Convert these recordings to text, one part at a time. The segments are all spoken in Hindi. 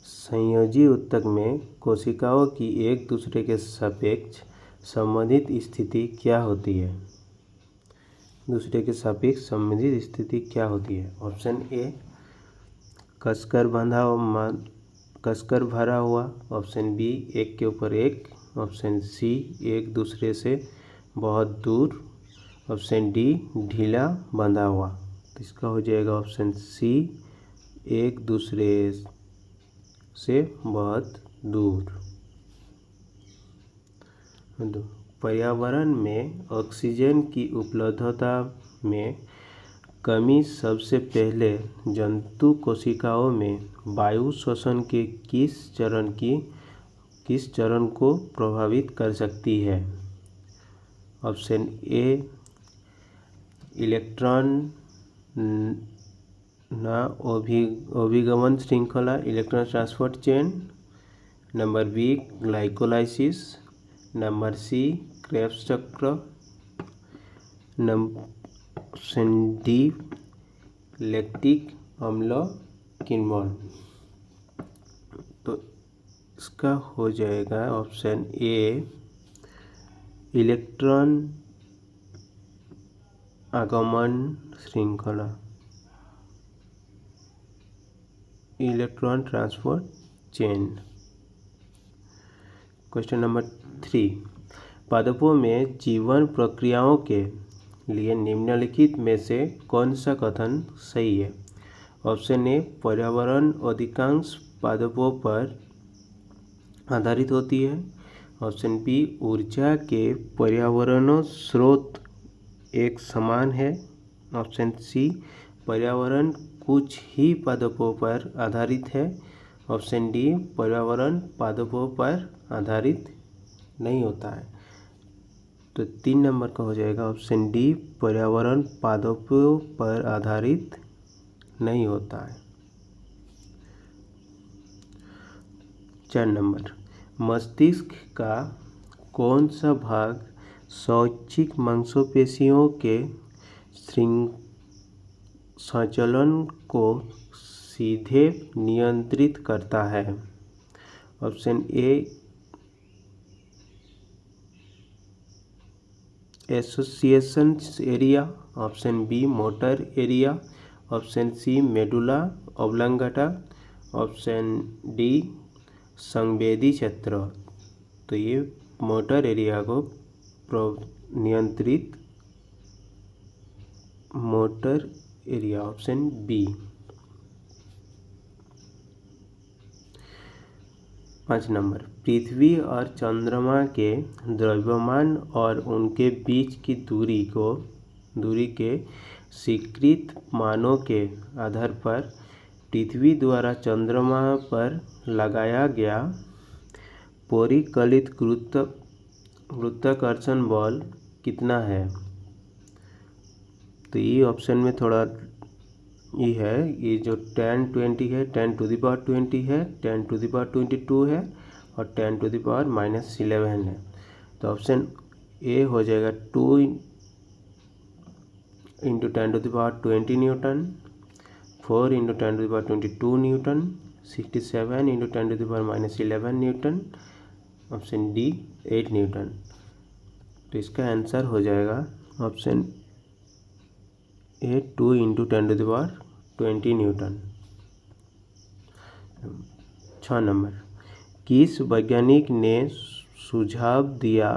संयोजी ऊतक में कोशिकाओं की एक दूसरे के सापेक्ष संबंधित स्थिति क्या होती है? दूसरे के सापेक्ष संबंधित स्थिति क्या होती है? ऑप्शन ए कसकर भरा हुआ, ऑप्शन बी एक के ऊपर एक, ऑप्शन सी एक दूसरे से बहुत दूर, ऑप्शन डी ढीला बंधा हुआ। तो इसका हो जाएगा ऑप्शन सी एक दूसरे से बहुत दूर। पर्यावरण में ऑक्सीजन की उपलब्धता में कमी सबसे पहले जंतु कोशिकाओं में वायु श्वसन के किस चरण को प्रभावित कर सकती है? ऑप्शन ए इलेक्ट्रॉन अभिगमन श्रृंखला, electron transport chain, number B glycolysis, number C Krebs चक्र, ऑप्शन डी लैक्टिक अम्ल किण्वन। तो इसका हो जाएगा ऑप्शन ए इलेक्ट्रॉन आगमन श्रृंखला, electron transport chain. Question number 3, पादपों में जीवन प्रक्रियाओं के लिए निम्नलिखित में से कौन सा कथन सही है? ऑप्शन ए पर्यावरण अधिकांश पादपों पर आधारित होती है, ऑप्शन बी ऊर्जा के पर्यावरण स्रोत एक समान है, ऑप्शन सी पर्यावरण कुछ ही पादपों पर आधारित है, ऑप्शन डी पर्यावरण पादपों पर आधारित नहीं होता है। तो 3 नंबर का हो जाएगा ऑप्शन डी पर्यावरण पादपों पर आधारित नहीं होता है। 4 नंबर, मस्तिष्क का कौन सा भाग स्वैच्छिक मांसपेशियों के संचालन को सीधे नियंत्रित करता है? Option A association area, option B motor area, option C medulla oblongata, option D संवेदी क्षेत्र। तो ये मोटर एरिया को नियंत्रित मोटर एरिया, ऑप्शन बी। 5 नंबर, पृथ्वी और चंद्रमा के द्रव्यमान और उनके बीच की दूरी के स्वीकृत मानों के आधार पर पृथ्वी द्वारा चंद्रमा पर लगाया गया परिकलित गुरुत्वाकर्षण बल कितना है? तो ये ऑप्शन में थोड़ा ये है, ये जो 10-20 है 10⁻20 है, 10⁻22 है और 10⁻−11 है। तो ऑप्शन ए हो जाएगा 2 × 10⁻20 Newton, 4 × 10⁻22 Newton, 67 × 10⁻−11 Newton, option D 8 Newton. तो इसका आंसर हो जाएगा ऑप्शन ए 2 × 10⁻20 न्यूटन। 6 नंबर, किस वैज्ञानिक ने सुझाव दिया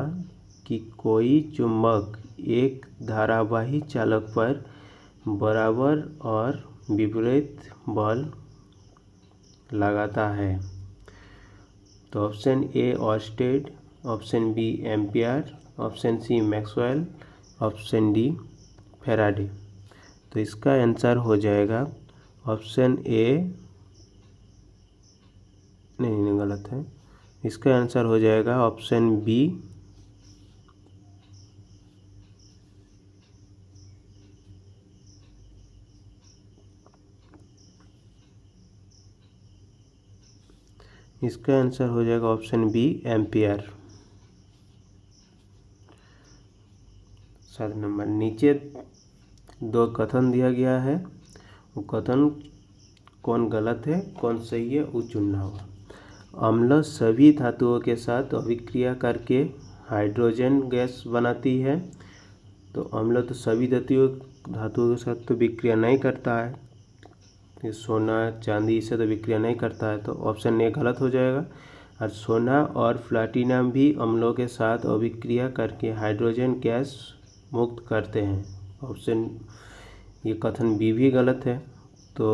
कि कोई चुंबक एक धारावाही चालक पर बराबर और विपरीत बल लगाता है? तो option A Oersted, option B Ampere, option C Maxwell, option D Faraday. तो इसका आंसर हो जाएगा ऑप्शन ए, नहीं गलत है, इसका आंसर हो जाएगा ऑप्शन बी इसका आंसर हो जाएगा ऑप्शन बी एम्पियर। 7 नंबर, नीचे 2 कथन दिया गया है, वो कथन कौन गलत है कौन सही है वो चुनना होगा। अम्ल सभी धातुओं के साथ अभिक्रिया करके हाइड्रोजन गैस बनाती है। तो अम्ल तो सभी धातुओं के साथ तो विक्रिया नहीं करता है, ये सोना चांदी इससे तो विक्रिया नहीं करता है, तो ऑप्शन ए गलत हो जाएगा। और सोना और प्लाटिनम भी अम्लों के साथ अभिक्रिया करके हाइड्रोजन गैस मुक्त करते हैं। ऑप्शन ये कथन बी भी गलत है। तो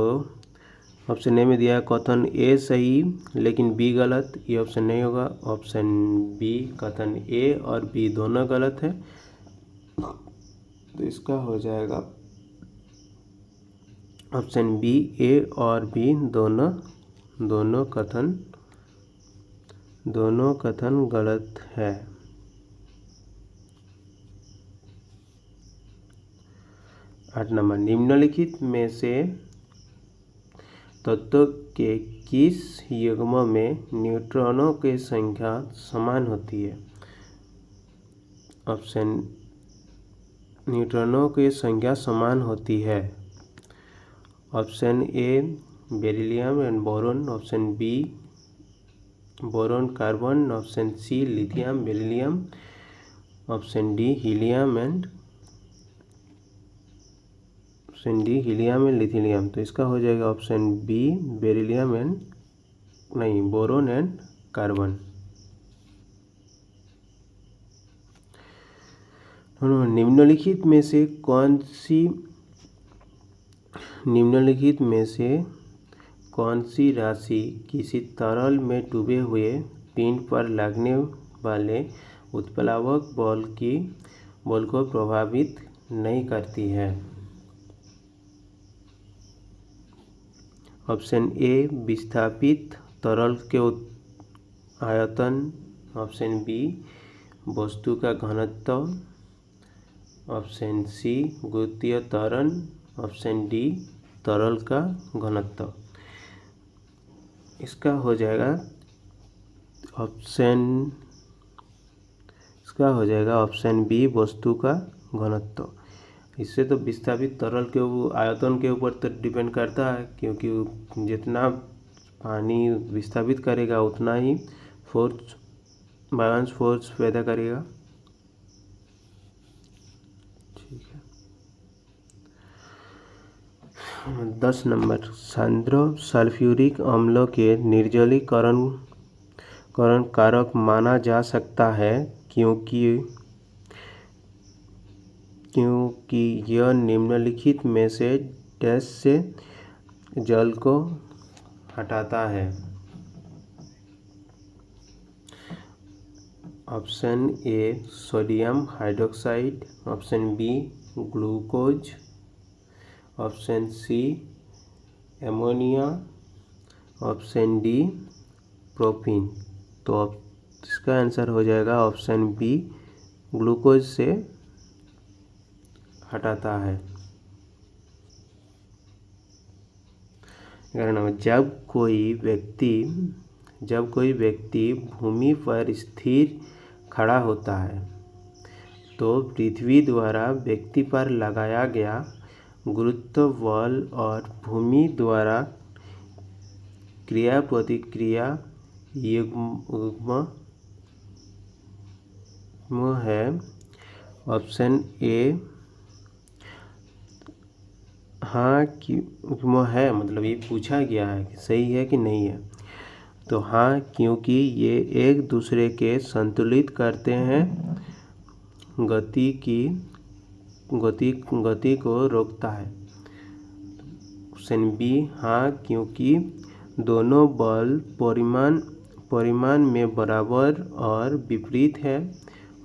ऑप्शन ए में दिया है कथन ए सही लेकिन बी गलत, ये ऑप्शन नहीं होगा। ऑप्शन बी कथन ए और बी दोनों गलत है। तो इसका हो जाएगा ऑप्शन बी, ए और बी दोनों कथन गलत है। 8 नंबर, निम्नलिखित में से तत्व के किस युग्म में न्यूट्रॉनों की संख्या समान होती है? ऑप्शन न्यूट्रॉनों की संख्या समान होती है। Option A beryllium and boron, option B boron carbon, option C lithium beryllium, option D helium and lithium. तो इसका हो जाएगा option B beryllium and boron and carbon. निम्नलिखित में से कौन सी राशि किसी तरल में डूबे हुए पिंड पर लगने वाले उत्प्लावक बल को प्रभावित नहीं करती है? ऑप्शन ए विस्थापित तरल के आयतन, ऑप्शन बी वस्तु का घनत्व, ऑप्शन सी गुरुत्वीय त्वरण, ऑप्शन डी तरल का घनत्व। इसका हो जाएगा ऑप्शन बी वस्तु का घनत्व। इससे तो विस्थापित तरल के आयतन के ऊपर तो डिपेंड करता है, क्योंकि जितना पानी विस्थापित करेगा उतना ही बैलेंस फोर्स पैदा करेगा। ठीक है। 10 नंबर, सांद्र सल्फ्यूरिक अम्ल के निर्जलीकरण कारक माना जा सकता है क्योंकि यह निम्नलिखित में से डैश से जल को हटाता है। Option A sodium hydroxide, option B glucose, option C ammonia, option D propene. तो इसका आंसर हो जाएगा ऑप्शन बी ग्लूकोज से हटाता है। 11 नंबर, जब कोई व्यक्ति भूमि पर स्थिर खड़ा होता है तो पृथ्वी द्वारा व्यक्ति पर लगाया गया गुरुत्व बल और भूमि द्वारा क्रिया प्रतिक्रिया युग्म है। ऑप्शन ए हाँ युग्म है, मतलब ये पूछा गया है कि सही है कि नहीं है। तो हाँ, क्योंकि ये एक दूसरे के संतुलित करते हैं, गति को रोकता है। ऑप्शन बी हाँ, क्योंकि दोनों बल परिमाण में बराबर और विपरीत है।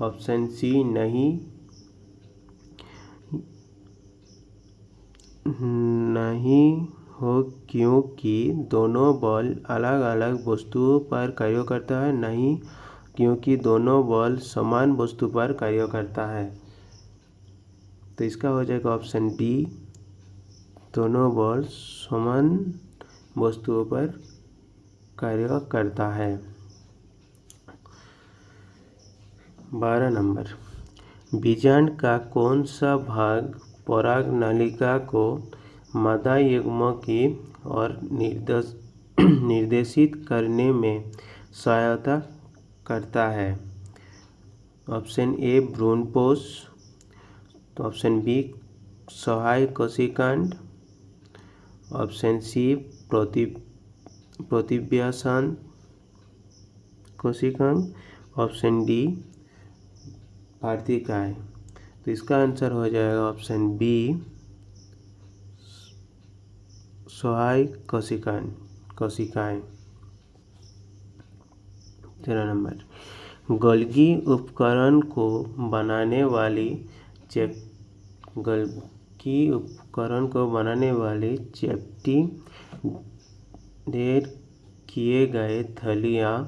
ऑप्शन सी नहीं हो, क्योंकि दोनों बल अलग अलग वस्तुओं पर कार्य करता है। नहीं, क्योंकि दोनों बल समान वस्तु पर कार्य करता है। तो इसका हो जाएगा ऑप्शन डी, दोनों बल समान वस्तुओं पर कार्य करता है। 12 नंबर, बीजांड का कौन सा भाग पराग नलिका को मादा युग्म की और निर्देशित करने में सहायता करता है। ऑप्शन ए भ्रूणपोष, तो ऑप्शन बी सहाय कोशिकांड, ऑप्शन सी प्रतिव्यासान कोशिकांग, ऑप्शन डी वार्तिकाएं। तो इसका आंसर हो जाएगा ऑप्शन बी सहाय कोशिकाएं। 13 नंबर, गोल्गी उपकरण को बनाने वाली चेपटी ढेर किए गए थलियां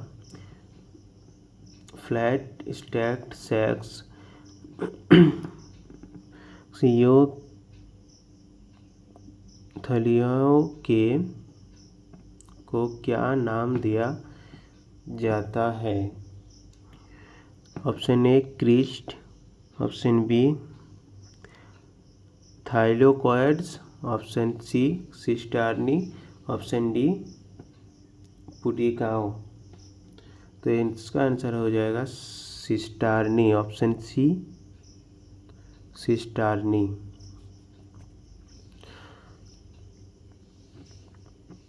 फ्लैट स्टैक्ड सैक्स थलियों को क्या नाम दिया जाता है? Option A cristae, option B thylakoids, option C cisternae, option D पुडिकाओ। तो इसका आंसर हो जाएगा सिस्टार्नी, ऑप्शन सी सिस्टार्नी।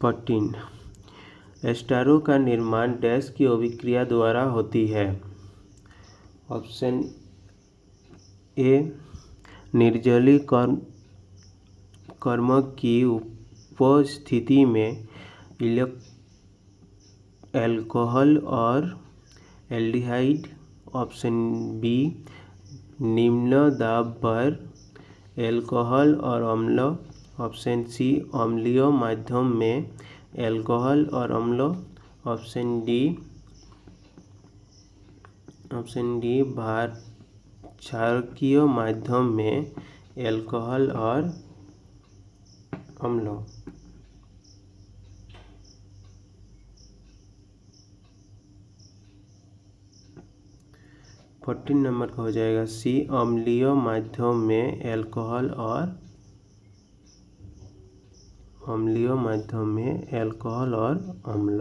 14, एस्टारो का निर्माण डैश की अभिक्रिया द्वारा होती है? ऑप्शन ए निर्जलीकरण की उपस्थिति में अल्कोहल और एल्डिहाइड, ऑप्शन बी निम्न दाब पर अल्कोहल और अम्ल, ऑप्शन सी अम्लीय माध्यम में अल्कोहल और अम्ल, ऑप्शन डी क्षारकीय माध्यम में अल्कोहल और अम्ल। फोर्टीन नंबर का हो जाएगा सी अम्लीय माध्यम में अल्कोहल और अम्ल।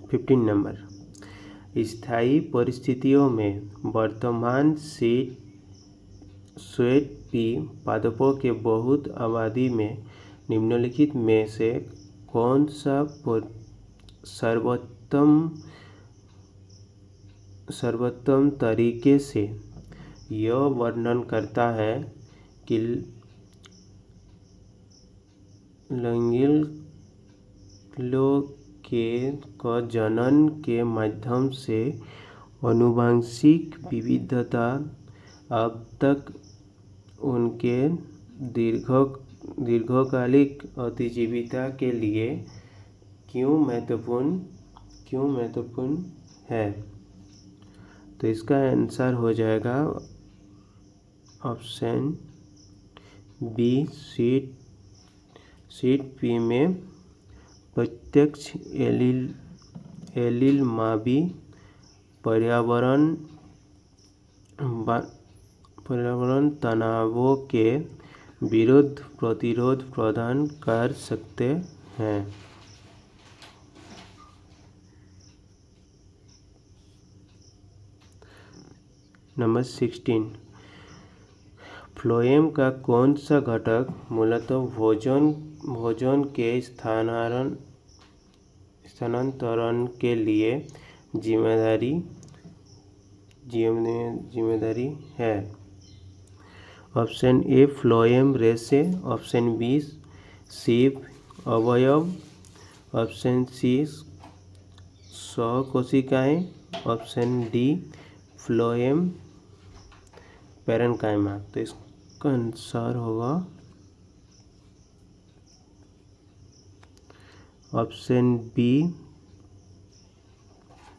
15 नंबर, स्थायी परिस्थितियों में वर्तमान स्वेट पी पादपों के बहुत आबादी में निम्नलिखित में से कौन सा सर्वोत्तम तरीके से यह वर्णन करता है कि लैंगिलों के जनन के माध्यम से आनुवंशिक विविधता अब तक उनके दीर्घकालिक अतिजीविता के लिए क्यों महत्वपूर्ण है? तो इसका आंसर हो जाएगा ऑप्शन बी सीट पी में प्रत्यक्ष एलील मावी पर्यावरण तनावों के विरुद्ध प्रतिरोध प्रदान कर सकते हैं। नंबर 16, फ्लोएम का कौन सा घटक मूलतः भोजन के स्थानांतरण के लिए जिम्मेदारी है? ऑप्शन ए फ्लोएम रेशे, ऑप्शन बी सीप अवयव, ऑप्शन सी सहकोशिकाएं, ऑप्शन डी फ्लोएम पैरेन्काइमा। तो इसका आंसर होगा ऑप्शन बी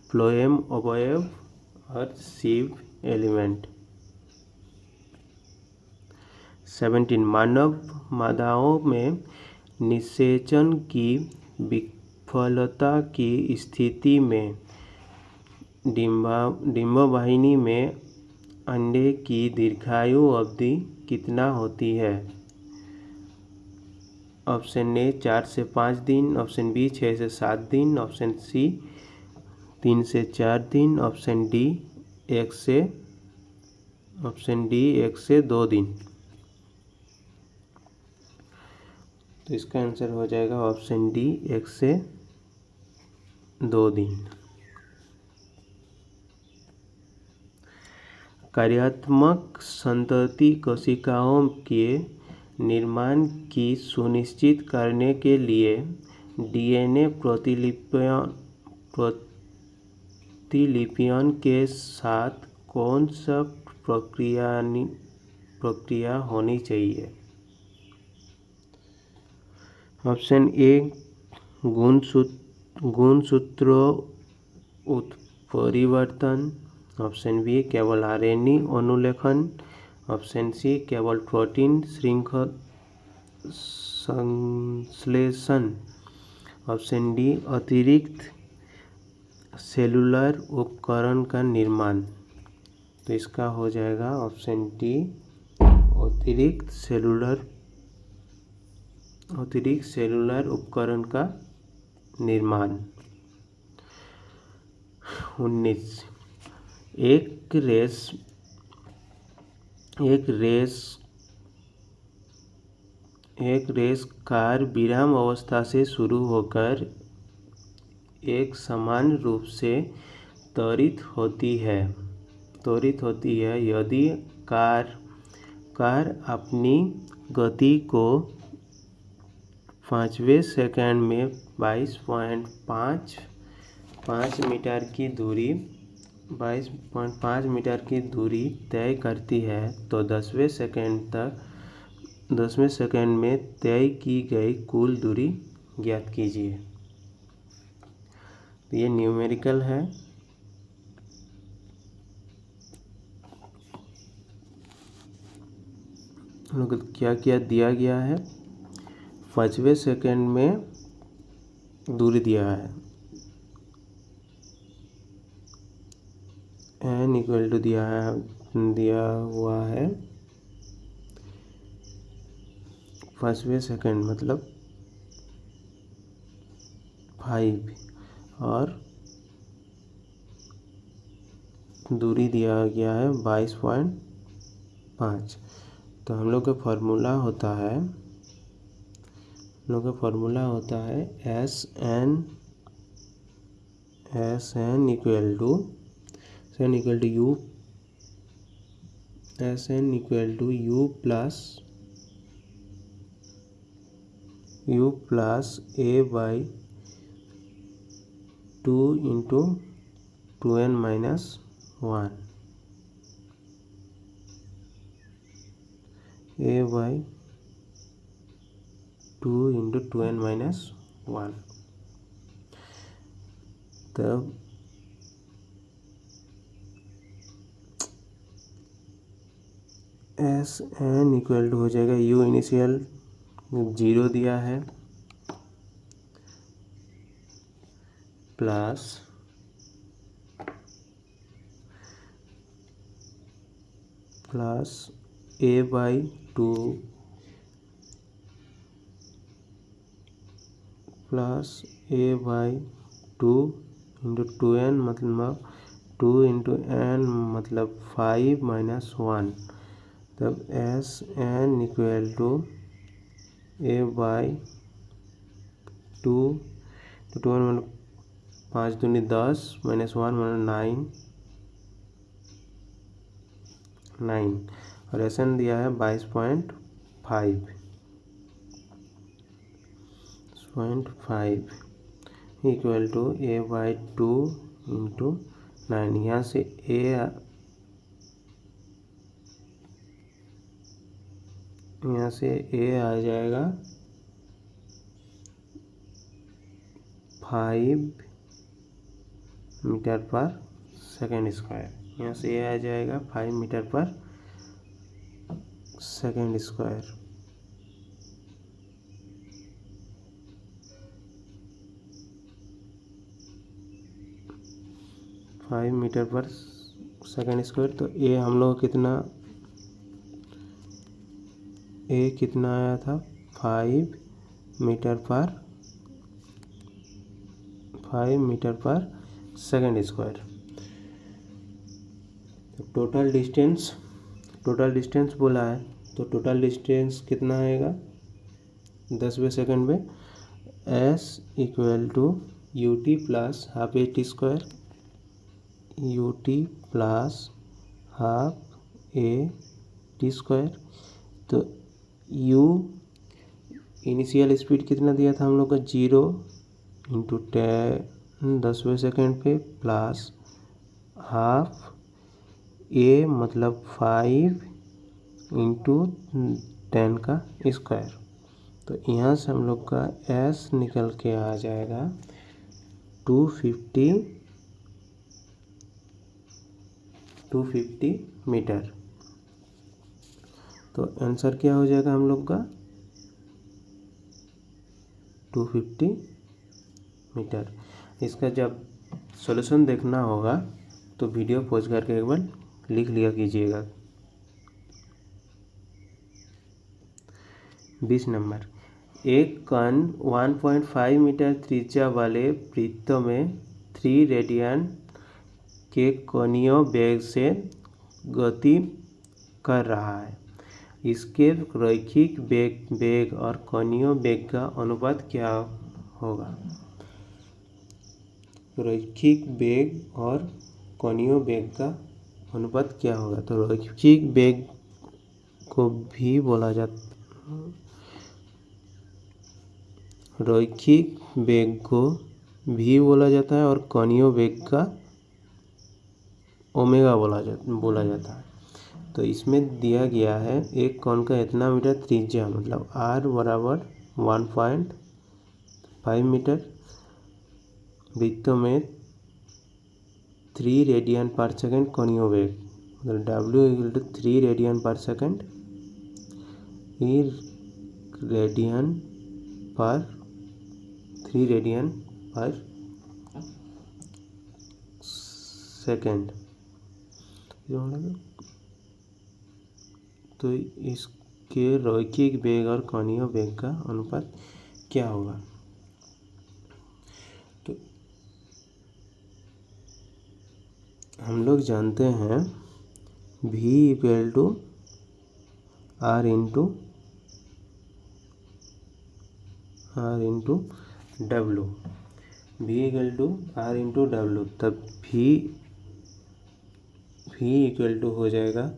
फ्लोएम अवयव और सीव एलिमेंट। 17, मानव मादाओं में निषेचन की विफलता की स्थिति में डिंबवाहिनी में अंडे की दीर्घायु अवधि कितना होती है? ऑप्शन ए 4 से 5 दिन, ऑप्शन बी 6 से 7 दिन, ऑप्शन सी 3 से 4 दिन, ऑप्शन डी 1 से 2 दिन। तो इसका आंसर हो जाएगा ऑप्शन डी 1 से 2 दिन। कार्यात्मक संतति कोशिकाओं के निर्माण की सुनिश्चित करने के लिए डीएनए प्रतिलिपियन के साथ कौन सा प्रक्रिया होनी चाहिए? ऑप्शन ए गुणसूत्र उत्परिवर्तन, ऑप्शन बी केवल आरएनए अनुलेखन, ऑप्शन सी केवल प्रोटीन श्रृंखल संश्लेषण, ऑप्शन डी अतिरिक्त सेलुलर उपकरण का निर्माण। तो इसका हो जाएगा ऑप्शन डी अतिरिक्त सेलुलर उपकरण का निर्माण। 19 एक रेस कार विराम अवस्था से शुरू होकर एक समान रूप से त्वरित होती है यदि कार अपनी गति को 5वें सेकंड में 22.5 मीटर की दूरी तय करती है तो 10वें सेकंड में तय की गई कुल दूरी ज्ञात कीजिए। तो ये न्यूमेरिकल है। क्या क्या दिया गया है? 5वें सेकंड में दूरी दिया है, n इक्वल टू दिया हुआ है 5वें सेकंड मतलब 5 और दूरी दिया गया है 22.5। तो हम लोग का फॉर्मूला होता है SN equal to U plus A/2 into 2n minus 1 A/2 into 2n minus 1। तब SN इक्वल टू हो जाएगा U इनिशियल 0 दिया है plus A/2 plus A/2 into 2n मतलब 2 इंटू n मतलब 5 माइनस 1। तब SN इक्वल टू A/2 तो 2n मतलब 5 दूनी 10 माइनस 1 मतलब 9 और SN दिया है 22.5 इक्वल टू A/2 इंटू 9। यहाँ से A आ जाएगा 5 मीटर पर सेकेंड स्क्वायर। यहाँ से A आ जाएगा 5 मीटर पर सेकेंड स्क्वायर। 5 मीटर पर सेकेंड स्क्वायर। तो ए हम लोग कितना आया था, 5 मीटर पर सेकेंड स्क्वायर। टोटल डिस्टेंस बोला है, तो टोटल डिस्टेंस कितना आएगा 10वें सेकंड में, s equal to ut plus half A T square, ut plus half A T square. तो u इनिशियल स्पीड कितना दिया था हम लोग का 0 इंटू 10वें सेकंड पे प्लस हाफ ए मतलब 5 इंटू 10 का स्क्वायर। तो यहाँ से हम लोग का s निकल के आ जाएगा 250 मीटर। तो आंसर क्या हो जाएगा हम लोग का 250 मीटर। इसका जब सॉल्यूशन देखना होगा तो वीडियो पॉज करके एक बार लिख लिया कीजिएगा। 20 नंबर, एक कण 1.5 मीटर त्रिज्या वाले वृत्त में 3 रेडियन के कोणीय वेग से गति कर रहा है। इसके रैखिक वेग और कोणीय वेग का अनुपात क्या होगा। रैखिक वेग और कोणीय वेग का अनुपात क्या होगा। तो रैखिक वेग को भी बोला जाता है और कोणीय वेग का ओमेगा बोला जाता है। तो इसमें दिया गया है एक कोण का इतना मीटर त्रिज्या, मतलब r बराबर 1.5 मीटर, वृत्त में 3 रेडियन पर सेकेंड कोणीय वेग, मतलब w इक्वल टू 3 रेडियन पर सेकेंड, थ्री रेडियन पर सेकेंड। तो इसके रैखिक वेग और कोणीय वेग का अनुपात क्या होगा। तो हम लोग जानते हैं v equal to r into W, v equal to r into W. तब v इक्वल टू हो जाएगा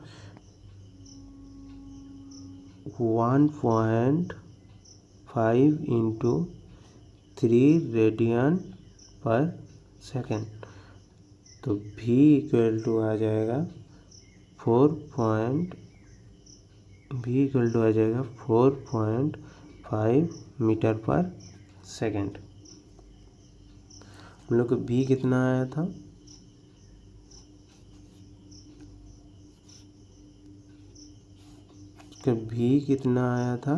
1.5 इंटू 3 रेडियन पर सेकेंड। तो v इक्वल टू आ जाएगा 4.5 मीटर पर सेकेंड। हम लोग को v कितना आया था, v कितना आया था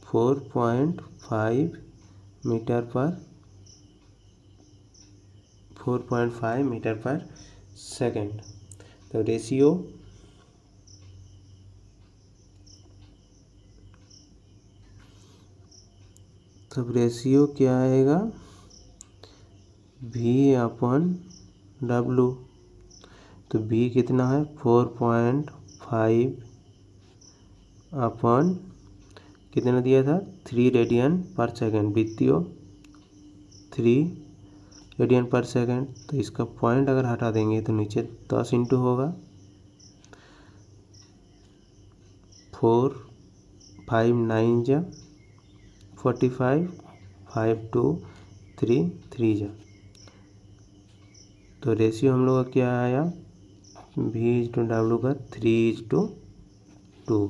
4.5 मीटर पर सेकेंड। तो रेशियो क्या आएगा v अपन w। तो v कितना है 4.5 अपन कितना दिया था 3 रेडियन पर सेकेंड, वृत्तीय 3 रेडियन पर सेकेंड। तो इसका पॉइंट अगर हटा देंगे तो नीचे 10 इंटू होगा, 4 5 9 जा 45, 5 2 3 3 जा। तो रेशियो हम लोग का क्या आया v इज टू डब्ल्यू का 3:2।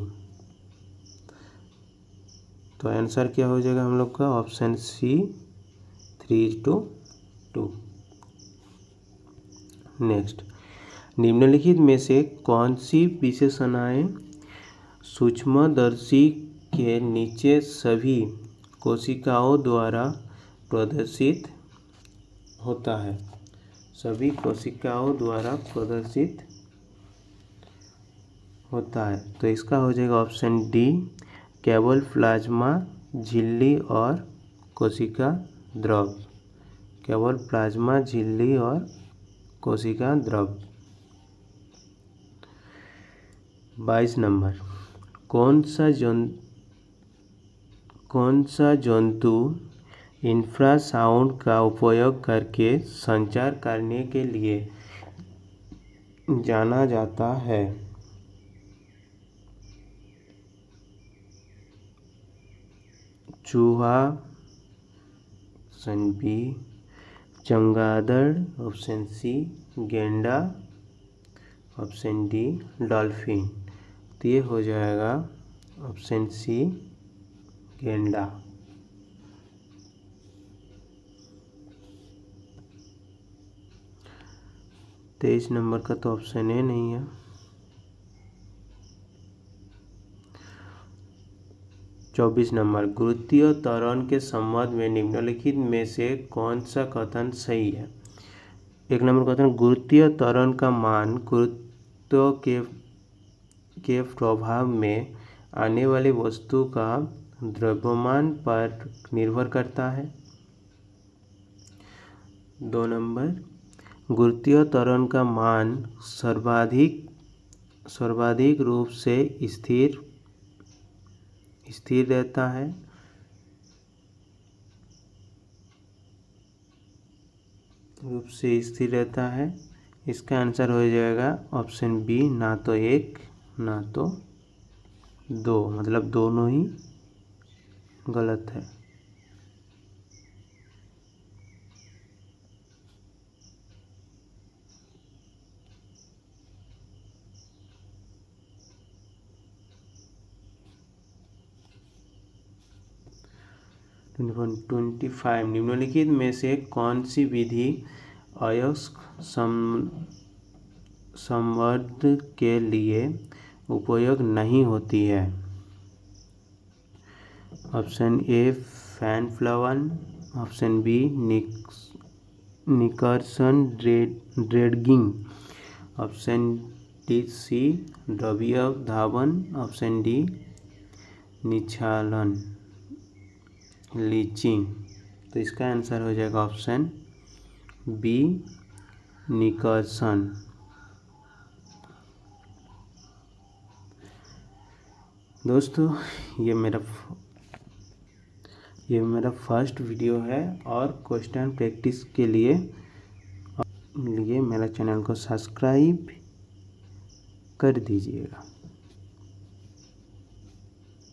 तो आंसर क्या हो जाएगा हम लोग का ऑप्शन सी 3:2। नेक्स्ट, निम्नलिखित में से कौन सी विशेषणाएं सूक्ष्मदर्शी के नीचे सभी कोशिकाओं द्वारा प्रदर्शित होता है। सभी कोशिकाओं द्वारा प्रदर्शित होता है। तो इसका हो जाएगा ऑप्शन डी, केवल प्लाज्मा झिल्ली और कोशिका द्रव। केवल प्लाज्मा झिल्ली और कोशिका द्रव। 22 नंबर, कौन सा जंतु इंफ्रासाउंड का उपयोग करके संचार करने के लिए जाना जाता है? चूहा, ऑप्शन बी चमगादड़, ऑप्शन सी गेंडा, ऑप्शन डी डॉल्फिन। तो ये हो जाएगा ऑप्शन सी गेंडा। तेईस नंबर का तो ऑप्शन ए नहीं है। चौबीस नंबर, गुरुत्वीय त्वरण के संबंध में निम्नलिखित में से कौन सा कथन सही है? एक नंबर कथन, गुरुत्वीय त्वरण का मान गुरुत्व के प्रभाव में आने वाली वस्तु का द्रव्यमान पर निर्भर करता है। 2 नंबर, गुरुत्वीय त्वरण का मान सर्वाधिक रूप से स्थिर रहता है। इसका आंसर हो जाएगा ऑप्शन बी, ना तो एक ना तो दो, मतलब दोनों ही गलत है। नंबर 25, निम्नलिखित में से कौन सी विधि अयस्क संवर्धन के लिए उपयोग नहीं होती है? ऑप्शन ए फैन-फ्लावन, ऑप्शन बी निकर्सन ड्रेगिंग, ऑप्शन डी सी द्रवीय धावन, ऑप्शन डी निक्षालन लीचिंग। तो इसका आंसर हो जाएगा ऑप्शन बी निकर्सन। दोस्तों ये मेरा फर्स्ट वीडियो है और क्वेश्चन प्रैक्टिस के लिए मेरा चैनल को सब्सक्राइब कर दीजिएगा।